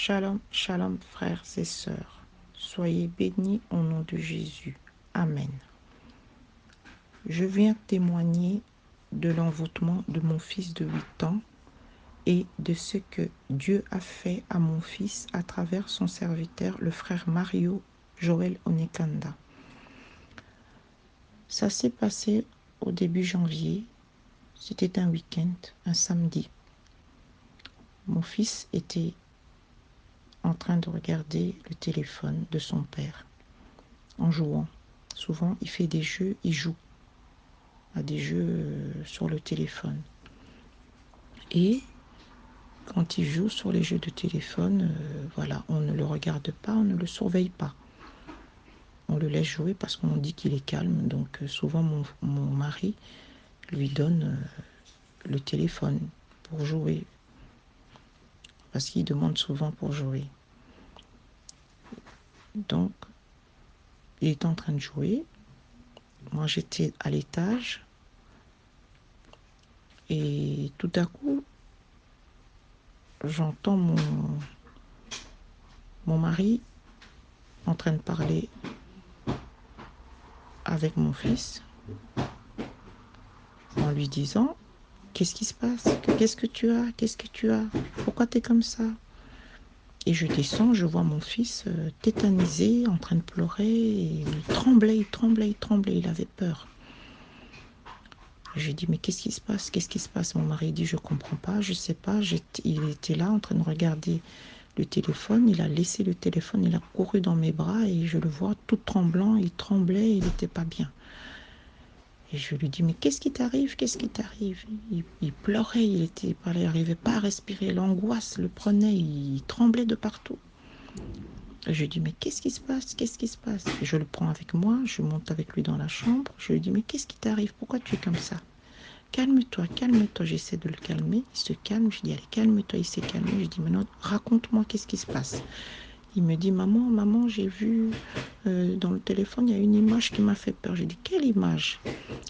Shalom, shalom, frères et sœurs. Soyez bénis au nom de Jésus. Amen. Je viens témoigner de l'envoûtement de mon fils de 8 ans et de ce que Dieu a fait à mon fils à travers son serviteur, le frère Mario Joël Onekanda. Ça s'est passé au début janvier. C'était un week-end, un samedi. Mon fils était en train de regarder le téléphone de son père en jouant. Souvent, il fait des jeux, il joue à des jeux sur le téléphone. Et quand il joue sur les jeux de téléphone, voilà, on ne le regarde pas, on ne le surveille pas. On le laisse jouer parce qu'on dit qu'il est calme. Donc souvent, mon mari lui donne le téléphone pour jouer. Parce qu'il demande souvent pour jouer. Donc, il est en train de jouer. Moi, j'étais à l'étage. Et tout à coup, j'entends mon mari en train de parler avec mon fils en lui disant « Qu'est-ce qui se passe? Qu'est-ce que tu as? Qu'est-ce que tu as? Pourquoi tu es comme ça ?» Et je descends, je vois mon fils tétanisé, en train de pleurer. Et il tremblait, il tremblait, il tremblait, il avait peur. J'ai dit « Mais qu'est-ce qui se passe? Qu'est-ce qui se passe ?» Mon mari dit « Je ne comprends pas, je ne sais pas. » Il était là en train de regarder le téléphone, il a laissé le téléphone, il a couru dans mes bras et je le vois tout tremblant, il tremblait, il n'était pas bien. Et je lui dis, mais qu'est-ce qui t'arrive? Qu'est-ce qui t'arrive? Il pleurait, il n'arrivait pas à respirer, l'angoisse le prenait, il tremblait de partout. Et je lui dis, mais qu'est-ce qui se passe? Qu'est-ce qui se passe? Et je le prends avec moi, je monte avec lui dans la chambre, je lui dis, mais qu'est-ce qui t'arrive? Pourquoi tu es comme ça? Calme-toi, calme-toi. J'essaie de le calmer, il se calme, je dis, allez, calme-toi, il s'est calmé. Je dis, maintenant, raconte-moi qu'est-ce qui se passe. Il me dit, maman, j'ai vu dans le téléphone, il y a une image qui m'a fait peur. J'ai dit, quelle image?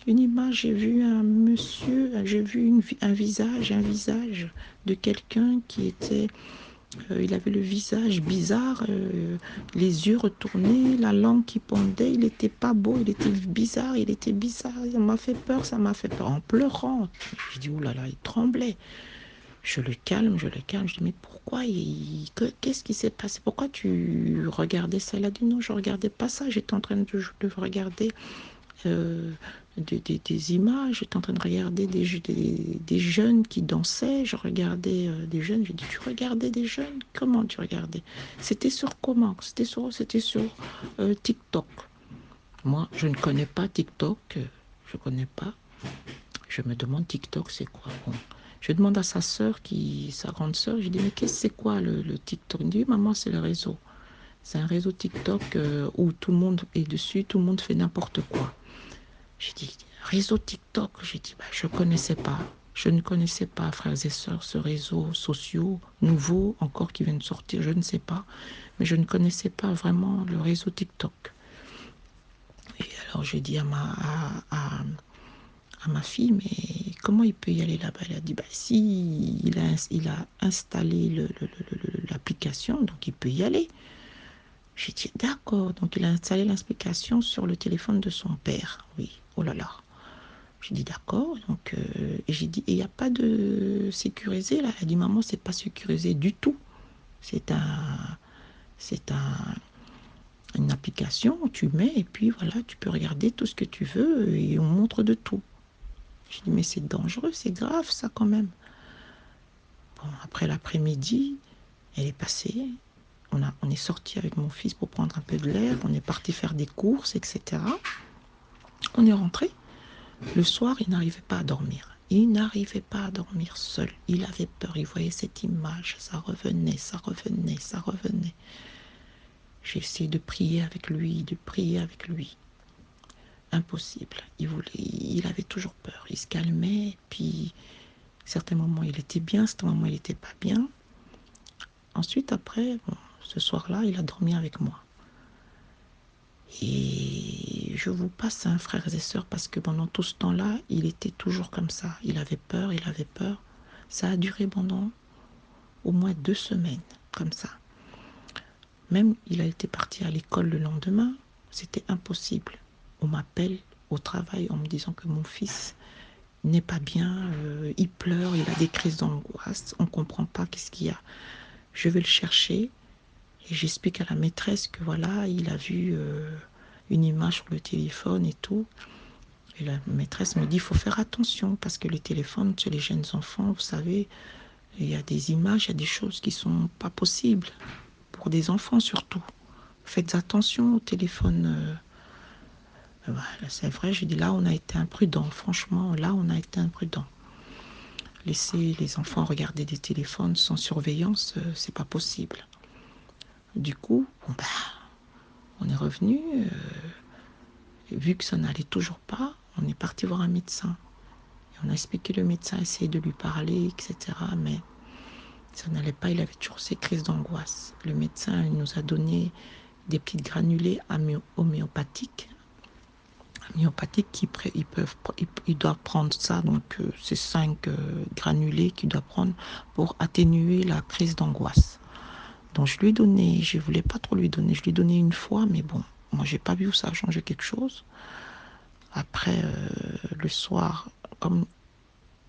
Une image, j'ai vu un monsieur, j'ai vu un visage de quelqu'un qui était, il avait le visage bizarre, les yeux retournés, la langue qui pendait, il n'était pas beau, il était bizarre, ça m'a fait peur, en pleurant. Je dis, oulala, il tremblait. Je le calme, je dis, mais pourquoi qu'est-ce qui s'est passé? Pourquoi tu regardais ça? Il a dit, non, je ne regardais pas ça, j'étais en train de regarder des images, j'étais en train de regarder des jeunes qui dansaient, je regardais des jeunes, j'ai dit, tu regardais des jeunes? Comment tu regardais? C'était sur comment? C'était sur TikTok. Moi, je ne connais pas TikTok, je ne connais pas. Je me demande TikTok, c'est quoi? Bon. Je demande à sa sœur, sa grande sœur, je dis, mais c'est quoi le TikTok? Elle me dit, maman, c'est le réseau. C'est un réseau TikTok où tout le monde est dessus, tout le monde fait n'importe quoi. J'ai dit, réseau TikTok? J'ai dit, je ne connaissais pas. Je ne connaissais pas, frères et sœurs, ce réseau social nouveau, encore qui vient de sortir, je ne sais pas. Mais je ne connaissais pas vraiment le réseau TikTok. Et alors, j'ai dit à ma fille, mais comment il peut y aller là-bas? Elle a dit, si il a installé l'application, donc il peut y aller. J'ai dit, d'accord, donc il a installé l'application sur le téléphone de son père. Oui, oh là là. J'ai dit, d'accord, donc, et j'ai dit, et il n'y a pas de sécurisé là? Elle a dit, maman, c'est pas sécurisé du tout. C'est une application où tu mets, et puis voilà, tu peux regarder tout ce que tu veux, et on montre de tout. J'ai dit, mais c'est dangereux, c'est grave ça quand même. Bon, après l'après-midi, elle est passée. On est sorti avec mon fils pour prendre un peu de l'air. On est parti faire des courses, etc. On est rentré. Le soir, il n'arrivait pas à dormir. Il n'arrivait pas à dormir seul. Il avait peur. Il voyait cette image. Ça revenait, ça revenait, ça revenait. J'ai essayé de prier avec lui, Impossible. Il avait toujours peur. Il se calmait. Puis, certains moments, il était bien. Certains moments, il n'était pas bien. Ensuite, après, bon, ce soir-là, il a dormi avec moi. Et je vous passe, frères et sœurs, parce que pendant tout ce temps-là, il était toujours comme ça. Il avait peur, il avait peur. Ça a duré pendant au moins 2 semaines, comme ça. Même, il a été parti à l'école le lendemain. C'était impossible. On m'appelle au travail en me disant que mon fils n'est pas bien, il pleure, il a des crises d'angoisse, on ne comprend pas qu'est-ce qu'il y a. Je vais le chercher et j'explique à la maîtresse que voilà, il a vu une image sur le téléphone et tout. Et la maîtresse me dit, il faut faire attention parce que les téléphones, chez les jeunes enfants, vous savez, il y a des images, il y a des choses qui ne sont pas possibles, pour des enfants surtout. Faites attention au téléphone. Voilà, c'est vrai, je dis là, on a été imprudent. Franchement, là, on a été imprudent. Laisser les enfants regarder des téléphones sans surveillance, c'est pas possible. Du coup, bon, bah, on est revenu. Vu que ça n'allait toujours pas, on est parti voir un médecin. Et on a expliqué, le médecin essayé de lui parler, etc. Mais ça n'allait pas, il avait toujours ces crises d'angoisse. Le médecin il nous a donné des petites granulés homéopathiques il doit prendre ça, donc c'est 5 granulés qu'il doit prendre pour atténuer la crise d'angoisse. Donc je lui ai donné, je voulais pas trop lui donner, je lui ai donné une fois, mais bon, moi j'ai pas vu où ça a changé quelque chose. Après, le soir, comme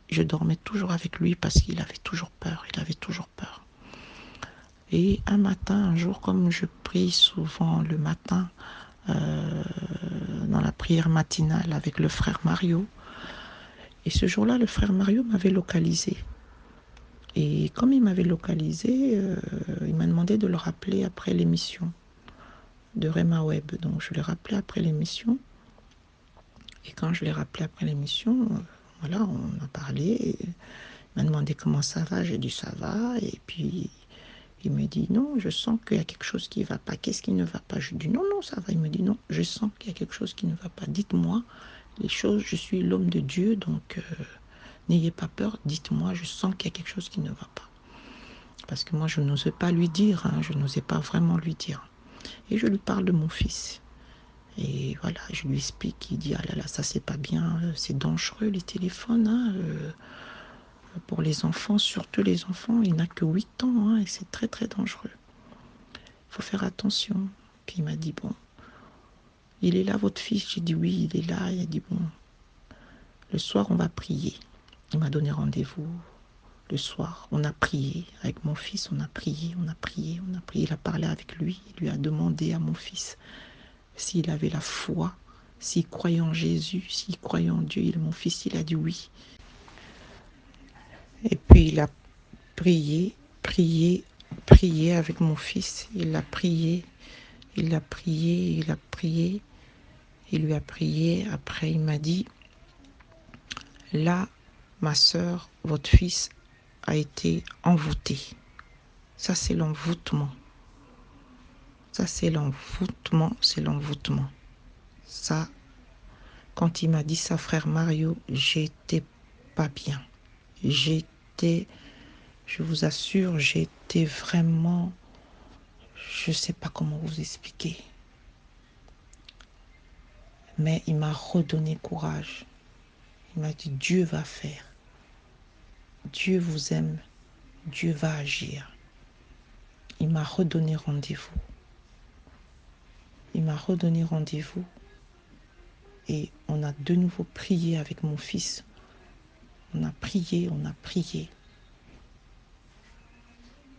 je dormais toujours avec lui parce qu'il avait toujours peur, il avait toujours peur. Et un matin, un jour, comme je prie souvent le matin, dans la prière matinale avec le frère Mario, et ce jour-là, le frère Mario m'avait localisé. Et comme il m'avait localisé, il m'a demandé de le rappeler après l'émission de Rema Web. Donc je l'ai rappelé après l'émission. Et quand je l'ai rappelé après l'émission, voilà, on a parlé. Il m'a demandé comment ça va. J'ai dit ça va. Et puis il me dit non, je sens qu'il y a quelque chose qui ne va pas. Qu'est-ce qui ne va pas? Je dis non, non, ça va. Il me dit non, je sens qu'il y a quelque chose qui ne va pas. Dites-moi les choses. Je suis l'homme de Dieu, donc n'ayez pas peur. Dites-moi, je sens qu'il y a quelque chose qui ne va pas. Parce que moi, je n'osais pas lui dire, hein, je n'osais pas vraiment lui dire. Et je lui parle de mon fils. Et voilà, je lui explique, il dit, ah là là, ça c'est pas bien, c'est dangereux les téléphones, hein, pour les enfants, surtout les enfants, il n'a que 8 ans, hein, et c'est très très dangereux. Il faut faire attention. Puis il m'a dit, bon, il est là votre fils? J'ai dit oui, il est là. Il a dit, bon, le soir on va prier. Il m'a donné rendez-vous le soir. On a prié avec mon fils, on a prié, on a prié, on a prié. Il a parlé avec lui, il lui a demandé à mon fils s'il avait la foi, s'il croyait en Jésus, s'il croyait en Dieu. Mon fils, il a dit oui. Et puis il a prié, prié, prié avec mon fils. Il a prié, il a prié, il a prié. Il lui a prié. Après, il m'a dit, là, ma sœur, votre fils a été envoûté. Ça, c'est l'envoûtement. Ça, c'est l'envoûtement, c'est l'envoûtement. Ça, quand il m'a dit ça, frère Mario, j'étais pas bien. J'étais, je vous assure, j'étais vraiment, je sais pas comment vous expliquer. Mais il m'a redonné courage. Il m'a dit, Dieu va faire. Dieu vous aime. Dieu va agir. Il m'a redonné rendez-vous. Il m'a redonné rendez-vous. Et on a de nouveau prié avec mon fils. On a prié, on a prié.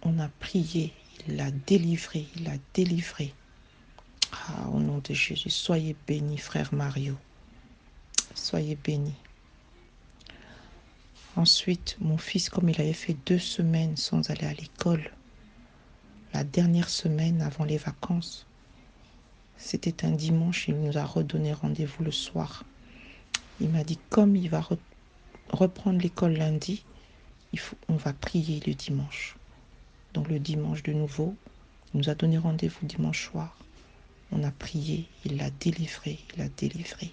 On a prié. Il l'a délivré, il l'a délivré. Ah, au nom de Jésus, soyez bénis, frère Mario. Soyez bénis. Ensuite, mon fils, comme il avait fait 2 semaines sans aller à l'école, la dernière semaine avant les vacances, c'était un dimanche, il nous a redonné rendez-vous le soir. Il m'a dit, comme il va reprendre l'école lundi, on va prier le dimanche. Donc le dimanche de nouveau, il nous a donné rendez-vous dimanche soir. On a prié, il l'a délivré, il l'a délivré.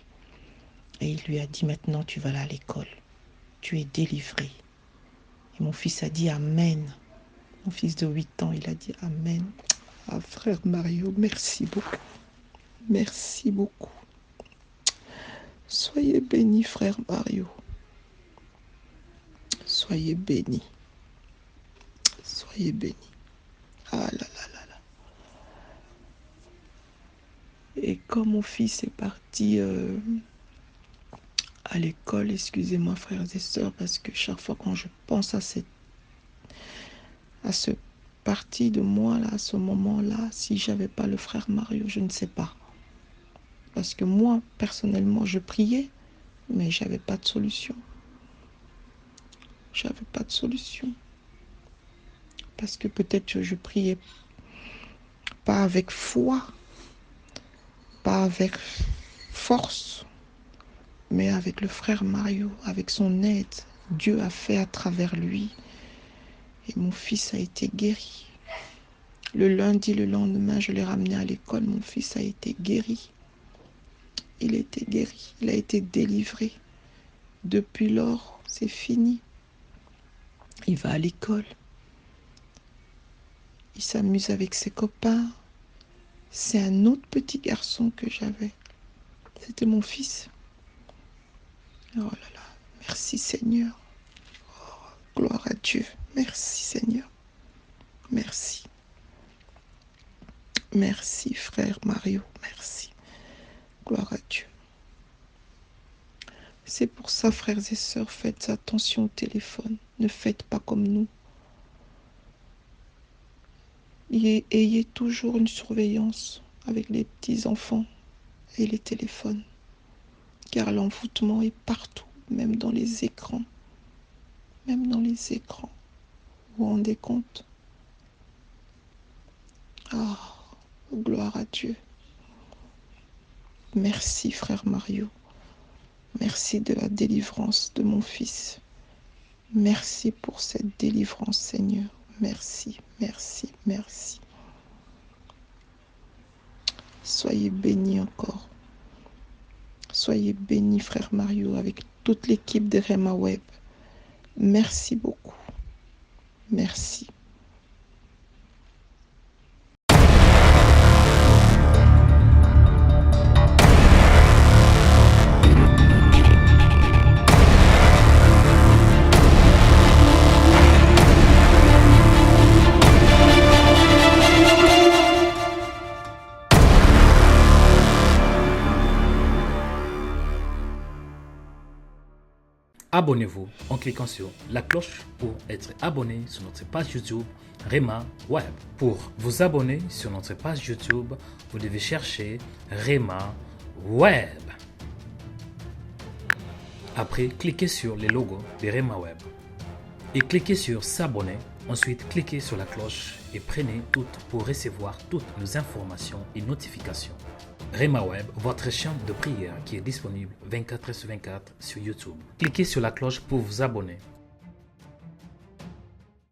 Et il lui a dit, maintenant tu vas aller à l'école. Tu es délivré. Et mon fils a dit Amen. Mon fils de 8 ans, il a dit Amen. Ah, frère Mario, merci beaucoup. Merci beaucoup. Soyez béni, frère Mario. Soyez béni. Soyez béni. Ah là là là là. Et quand mon fils est parti à l'école, excusez-moi frères et sœurs, parce que chaque fois quand je pense à ce parti de moi, là, à ce moment-là, si j'avais pas le frère Mario, je ne sais pas. Parce que moi, personnellement, je priais, mais j'avais pas de solution. J'avais pas de solution. Parce que peut-être je priais pas avec foi, pas avec force, mais avec le frère Mario, avec son aide. Dieu a fait à travers lui. Et mon fils a été guéri. Le lundi, le lendemain, je l'ai ramené à l'école. Mon fils a été guéri. Il a été guéri. Il a été délivré. Depuis lors, c'est fini. Il va à l'école. Il s'amuse avec ses copains. C'est un autre petit garçon que j'avais. C'était mon fils. Oh là là. Merci Seigneur. Gloire à Dieu. Merci Seigneur. Merci. Merci frère Mario. Merci. Gloire à Dieu. C'est pour ça, frères et sœurs, faites attention au téléphone. Ne faites pas comme nous. Ayez toujours une surveillance avec les petits-enfants et les téléphones. Car l'envoûtement est partout, même dans les écrans. Même dans les écrans. Vous vous rendez compte? Ah, gloire à Dieu. Merci, frère Mario. Merci de la délivrance de mon fils. Merci pour cette délivrance, Seigneur. Merci, merci, merci. Soyez bénis encore. Soyez bénis, frère Mario, avec toute l'équipe de Rema Web. Merci beaucoup. Merci. Abonnez-vous en cliquant sur la cloche pour être abonné sur notre page YouTube Rema Web. Pour vous abonner sur notre page YouTube, vous devez chercher Rema Web. Après, cliquez sur le logo de Rema Web et cliquez sur s'abonner. Ensuite, cliquez sur la cloche et prenez toutes pour recevoir toutes nos informations et notifications. Rema Web, votre chaîne de prière qui est disponible 24h sur 24 sur YouTube. Cliquez sur la cloche pour vous abonner.